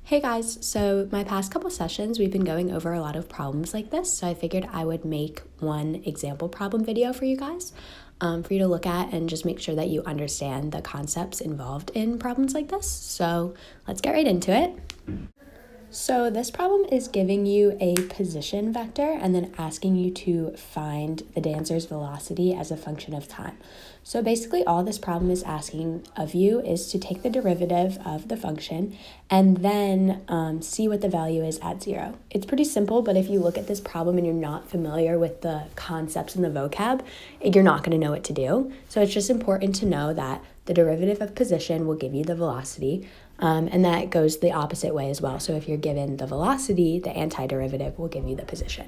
Hey guys, so my past couple sessions we've been going over a lot of problems like this, so I figured I would make one example problem video for you guys for you to look at and just make sure that you understand the concepts involved in problems like this. So let's get right into it. So this problem is giving you a position vector and then asking you to find the dancer's velocity as a function of time. So basically all this problem is asking of you is to take the derivative of the function and then see what the value is at 0. It's pretty simple, but if you look at this problem and you're not familiar with the concepts and the vocab, you're not going to know what to do. So it's just important to know that the derivative of position will give you the velocity, and that goes the opposite way as well. So if you're given the velocity, the antiderivative will give you the position.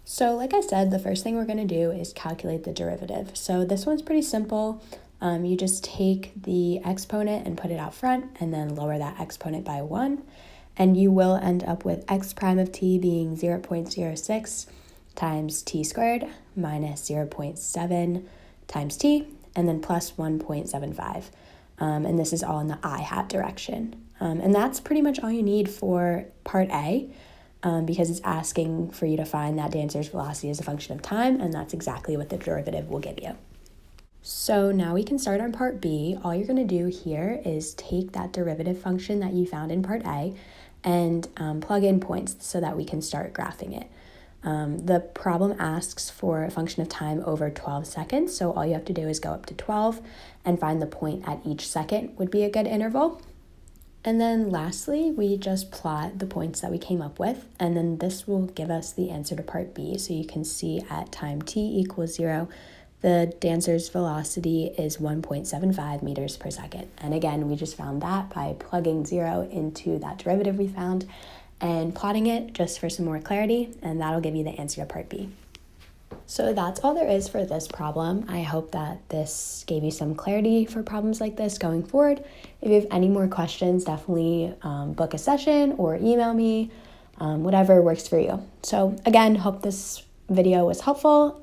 So like I said, the first thing we're going to do is calculate the derivative. So this one's pretty simple. You just take the exponent and put it out front and then lower that exponent by 1. And you will end up with x prime of t being 0.06 times t squared minus 0.7 times t, and then plus 1.75. And this is all in the I hat direction. And that's pretty much all you need for part A, because it's asking for you to find that dancer's velocity as a function of time, and that's exactly what the derivative will give you. So now we can start on part B. All you're going to do here is take that derivative function that you found in part A and plug in points so that we can start graphing it. The problem asks for a function of time over 12 seconds, so all you have to do is go up to 12 and find the point at each second would be a good interval. And then lastly, we just plot the points that we came up with, and then this will give us the answer to part B. So you can see at time t equals 0, the dancer's velocity is 1.75 meters per second. And again, we just found that by plugging 0 into that derivative we found and plotting it just for some more clarity, and that'll give you the answer to part B. So that's all there is for this problem. I hope that this gave you some clarity for problems like this going forward. If you have any more questions, definitely book a session or email me, whatever works for you. So again, hope this video was helpful,